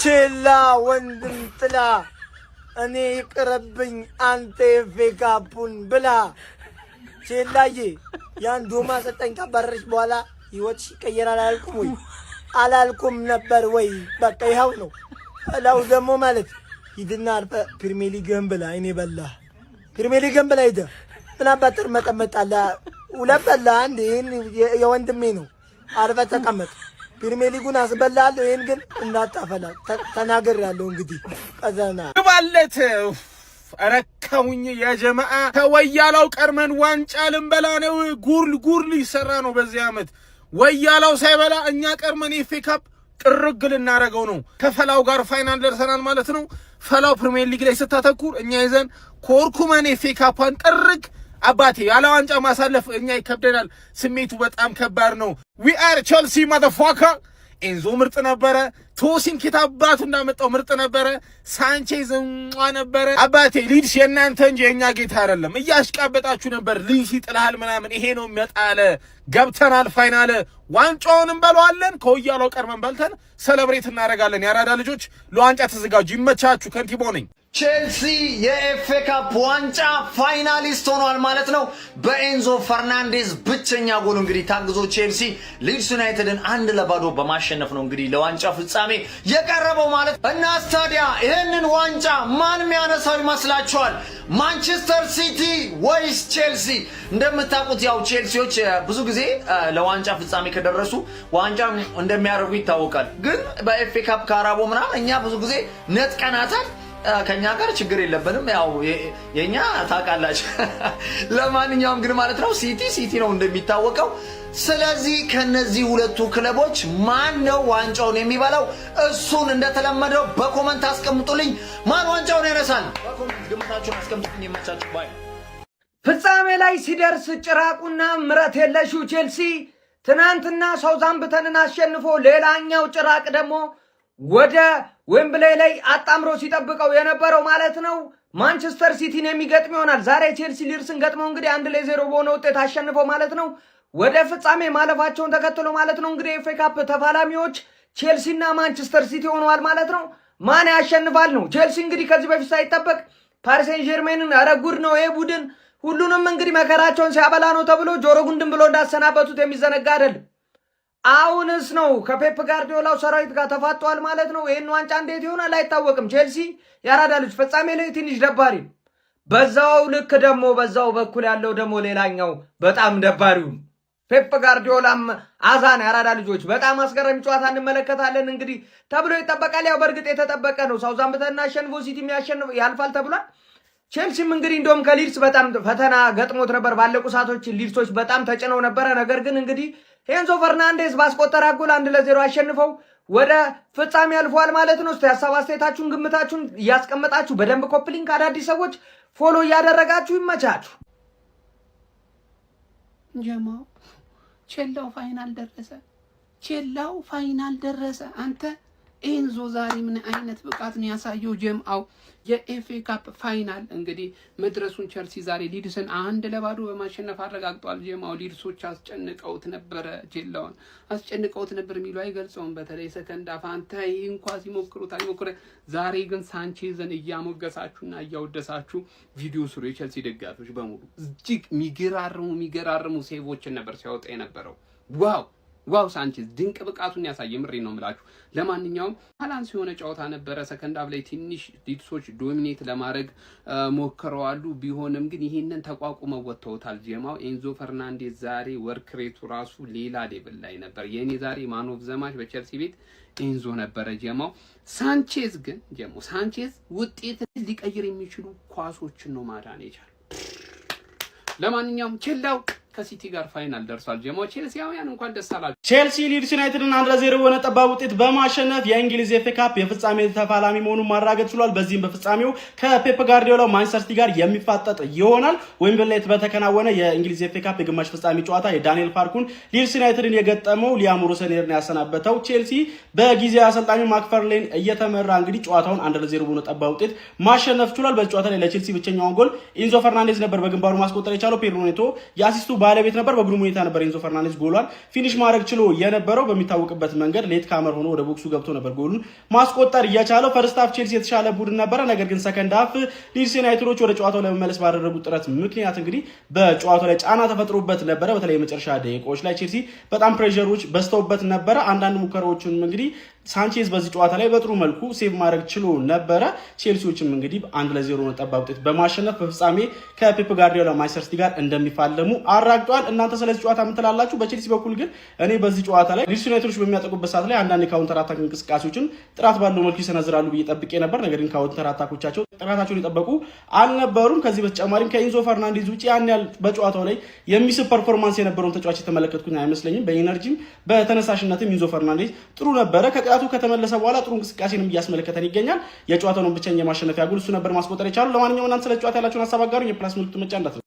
ቼላ ወንድም ጥላ እኔ ይቅርብኝ አንተ ፌካፑን ብላ ቼላዬ ያን ዶማ ሰጠኝ ካባረረች በኋላ ህይወትሽ ይቀየራል አላልኩም ነበር ወይ? በቃ ይኸው ነው። ላው ደግሞ ማለት ሂድና አርፈ ፕሪሚየር ሊግን ብላ እኔ በላ ፕሪሚየር ሊግን ብላ ሂድ ምን አባጥር መጠመጣላ ወለበላ አንዴ የወንድሜ ነው አርፈ ተቀመጥ ፕሪሚየር ሊጉን አስበላልሁ ይሄን ግን እናጣፈላ ተናገራለሁ እንግዲህ ቀዘና ባለት አረካውኝ ያ ጀማዓ ከወያላው ቀርመን ዋንጫ ልንበላ ነው ጉር ሊሰራ ነው በዚህ አመት ወያላው ሳይበላ እኛ ቀርመን ኤፍኤ ካፕ ጥርግ ልናረገው ነው ከፈላው ጋር ፋይናል ደርሰናል ማለት ነው ፈላው ፕሪሚየር ሊግ ላይ ስታተኩር እኛ ይዘን ኮርኩመን ኤፍኤ ካፕን ጥርግ አባቴ ያለ ዋንጫ ማሳለፍ እኛ ይከብደናል ስሜቱ በጣም ከባድ ነው we are Chelsea motherfucker ኤንዞ ምርጥ ነበረ ቶሲን ኪታባቱ እንዳመጣው ምርጥ ነበረ ሳንቼዝ ነበረ አባቴ ሊድስ የናንተ እንጂ የኛ ጌታ አይደለም እያሽቃበጣችሁ ነበር ሊድስ ይጥላል ምናምን ይሄ ነው የሚያጣለ ገብተናል ፋይናል ዋንጫውን እንበለዋለን ከወያላው ቀርመን በልተን ሴሌብሬት እናደርጋለን ያራዳ ልጆች ለዋንጫ ተዘጋጁ ይመቻችሁ ከንቲቦ ነኝ ቼልሲ የኤፍኤ ካፕ ዋንጫ ፋይናሊስት ሆኗል ማለት ነው በኤንዞ ፈርናንዴዝ ብቸኛ ጎል እንግዲህ ታግዞ ቼልሲ ሊድስ ዩናይትድን 1-0 በማሸነፍ ነው እንግዲህ ለዋንጫ ፍጻሜ የቀረበው ማለት እና ስታዲያ ይሄንን ዋንጫ ማን የሚያነሳው ይመስላችኋል ማንቸስተር ሲቲ ወይስ ቼልሲ እንደምታውቁት ያው ቼልሲዎች ብዙ ጊዜ ለዋንጫ ፍጻሜ ከደረሱ ዋንጫ እንደሚያደርጉ ይታወቃል ግን በኤፍኤ ካፕ ካራቦ ምናምን እኛ ብዙ ጊዜ ነጥቀናታል ከኛ ጋር ችግር የለብንም ያው የኛ ታቃላችሁ ለማንኛውም ግን ማለት ነው ሲቲ ነው እንደሚታወቀው ስለዚህ ከነዚህ ሁለቱ ክለቦች ማን ነው ዋንጫውን የሚበላው እሱን እንደተለመደው በኮሜንት አስቀምጡልኝ ማን ዋንጫውን ያነሳል በኮሜንት ግምታችሁን አስቀምጡልኝ ይመቻችሁ ባይ ፍጻሜ ላይ ሲደርስ ጭራቁና ምረት የለሹ ቼልሲ ትናንትና ሳውዛምፕተንን አሸንፎ ሌላኛው ጭራቅ ደግሞ ወደ ዌምብሌይ ላይ አጣምሮ ሲጠብቀው የነበረው ማለት ነው ማንቸስተር ሲቲን የሚገጥም ይሆናል ዛሬ ቼልሲ ሊድስን ገጥመው እንግዲህ 1-0 በሆነ ውጤት አሸንፈው ማለት ነው ወደ ፍጻሜ ማለፋቸውን ተከትሎ ማለት ነው እንግዲህ ኤፍኤ ካፕ ተፋላሚዎች ቼልሲና ማንቸስተር ሲቲ ሆነዋል ማለት ነው ማን ያሸንፋል ነው ቼልሲ እንግዲህ ከዚህ በፊት ሳይጠበቅ ፓሪስ ሴን ጀርሜንን አረጉድ ነው ይሄ ቡድን ሁሉንም እንግዲህ መከራቸውን ሲያበላ ነው ተብሎ ጆሮ ጉንድን ብሎ እንዳሰናበቱት የሚዘነጋ አይደል አሁንስ ነው ከፔፕ ጋርዲዮላው ሰራዊት ጋር ተፋጧል ማለት ነው ይሄን ዋንጫ እንዴት ይሆናል አይታወቅም ቼልሲ ያራዳ ልጅ ፍጻሜ ላይ ትንሽ ደባሪ በዛው ልክ ደግሞ በዛው በኩል ያለው ደግሞ ሌላኛው በጣም ደባሪው ፔፕ ጋርዲዮላም አዛን ያራዳ ልጆች በጣም አስገራሚ ጨዋታ እንመለከታለን እንግዲህ ተብሎ ይጠበቃል ያው በርግጥ የተጠበቀ ነው ሳውዛምፕተን አሸንፎ ሲቲ የሚያሸንፍ ያልፋል ተብሏል ቼልሲም እንግዲህ እንደውም ከሊድስ በጣም ፈተና ገጥሞት ነበር ባለቁ ሰዓቶች ሊድሶች በጣም ተጭነው ነበር ነገር ግን እንግዲህ ኤንዞ ፈርናንዴዝ ባስቆጠራ ጎል 1-0 አሸንፈው ወደ ፍጻሜ ያልፏል ማለት ነው እስቲ ሐሳብ አስተያየታችሁን ግምታችሁን ያስቀምጣችሁ በደንብ ኮፕሊንግ አዳዲስ ሰዎች ፎሎ ያደረጋችሁ ይመቻችሁ ጀማው ቼላው ፋይናል ደረሰ አንተ ኤንዞ ዛሬ ምን አይነት ብቃት ነው ያሳየው ጀማው የኤፍኤ ካፕ ፋይናል እንግዲህ መድረሱን ቼልሲ ዛሬ ሊድስን 1-0 በማሸነፍ አረጋግጧል ጀማው ሊድሶች አስጨንቀውት ነበር የሚሉ አይገልጸውም በተለይ ሰከንድ አፍ አንተ እንኳን ሲሞክሩት ዛሬ ግን ሳንቼዝን እያሞገሳችሁና እያወደሳችሁ ቪዲዮ ስሩ የቼልሲ ደጋፊዎች በሙሉ እጅግ የሚገራርሙ ሴቮችን ነበር ሲያወጣ የነበረው ዋው ሳንቼዝ ድንቅ ብቃቱን ያሳየ ምሬ ነው የምላችሁ ለማንኛውም ባላንስ የሆነ ጨዋታ ነበረ ሰከንድ አፍ ላይ ትንሽ ሊድሶች ዶሚኔት ለማድረግ ሞክረዋሉ ቢሆንም ግን ይሄንን ተቋቁመው ወጥተውታል ጀማው ኤንዞ ፈርናንዴዝ ዛሬ ወርክ ሬቱ ራሱ ሌላ ሌቭል ላይ ነበር የኔ ዛሬ ማን ኦፍ ዘማች በቼልሲ ቤት ኤንዞ ነበረ ጀማው ሳንቼዝ ውጤት ሊቀይር የሚችሉ ኳሶችን ነው ማዳን የቻለው ለማንኛውም ቼላው ከሲቲ ጋር ፋይናል ደርሷል ጀማው ቼልሲያውያን እንኳን ደስ አላችሁ ቼልሲ ሊድስ ዩናይትድን 1-0 በሆነ ጠባብ ውጤት በማሸነፍ የእንግሊዝ ኤፍኤ ካፕ የፍጻሜ ተፋላሚ መሆኑን ማረጋገጥ ችሏል በዚህም በፍጻሜው ከፔፕ ጋርዲዮላ ማንቸስተር ሲቲ ጋር የሚፋጠጥ ይሆናል ዌምብሌይ ላይ በተከናወነ የእንግሊዝ ኤፍኤ ካፕ የግማሽ ፍጻሜ ጨዋታ የዳንኤል ፋርኩን ሊድስ ዩናይትድን የገጠመው ሊያም ሮሰኔርን ያሰናበተው ቼልሲ በጊዜያዊ አሰልጣኙ ማክፈርሌን እየተመራ እንግዲህ ጨዋታውን 1-0 በሆነ ጠባብ ውጤት ማሸነፍ ችሏል በዚህ ጨዋታ ላይ ለቼልሲ ብቸኛውን ጎል ኢንዞ ፈርናንዴዝ ነበር በግንባሩ ማስቆጠር የቻለው ፔድሮ ኔቶ የአሲስቱ ባለቤት ነበር። በግሩም ሁኔታ ነበር ኤንዞ ፈርናንዴዝ ጎሏን ፊኒሽ ማድረግ ችሎ የነበረው። በሚታወቅበት መንገድ ሌት ካመር ሆኖ ወደ ቦክሱ ገብቶ ነበር ጎሉን ማስቆጠር እየቻለው። ፈርስት ሃፍ ቼልሲ የተሻለ ቡድን ነበረ። ነገር ግን ሰከንድ ሃፍ ሊድስ ዩናይትዶች ወደ ጨዋታው ለመመለስ ባደረጉት ጥረት ምክንያት እንግዲህ በጨዋታው ላይ ጫና ተፈጥሮበት ነበረ። በተለይ የመጨረሻ ደቂቃዎች ላይ ቼልሲ በጣም ፕሬሸሮች በስተውበት ነበረ። አንዳንድ ሙከራዎችን እንግዲህ ሳንቼዝ በዚህ ጨዋታ ላይ በጥሩ መልኩ ሴቭ ማድረግ ችሎ ነበረ። ቼልሲዎችም እንግዲህ 1-0 ነው ጠባብ ውጤት በማሸነፍ በፍጻሜ ከፔፕ ጋርዲዮላ ማንቸስተር ሲቲ ጋር እንደሚፋለሙ አራግጧል። እናንተ ስለዚህ ጨዋታ ምን ትላላችሁ? በቼልሲ በኩል ግን እኔ በዚህ ጨዋታ ላይ ሊድስ ዩናይትዶች በሚያጠቁበት ሰዓት ላይ አንዳንድ ካውንተር አታክ እንቅስቃሴዎችን ጥራት ባለው መልኩ ይሰነዝራሉ ብዬ ጠብቄ ነበር። ነገር ግን ካውንተር አታኮቻቸው ጥራታቸውን የጠበቁ አልነበሩም። ከዚህ በተጨማሪም ከኤንዞ ፈርናንዴዝ ውጪ ያን ያህል በጨዋታው ላይ የሚስብ ፐርፎርማንስ የነበረውን ተጫዋች የተመለከትኩኝ አይመስለኝም። በኢነርጂም በተነሳሽነትም ኤንዞ ፈርናንዴዝ ጥሩ ነበረ። ከቅጣቱ ከተመለሰ በኋላ ጥሩ እንቅስቃሴንም እያስመለከተን ይገኛል። የጨዋታውን ብቸኛ የማሸነፊያ ጎል እሱ ነበር ማስቆጠር የቻለው። ለማንኛውም እናንተ ስለ ጨዋታ ያላችሁን ሀሳብ አጋሩኝ። የፕላስ ምልክቱ መጫ እንዳትረሱ።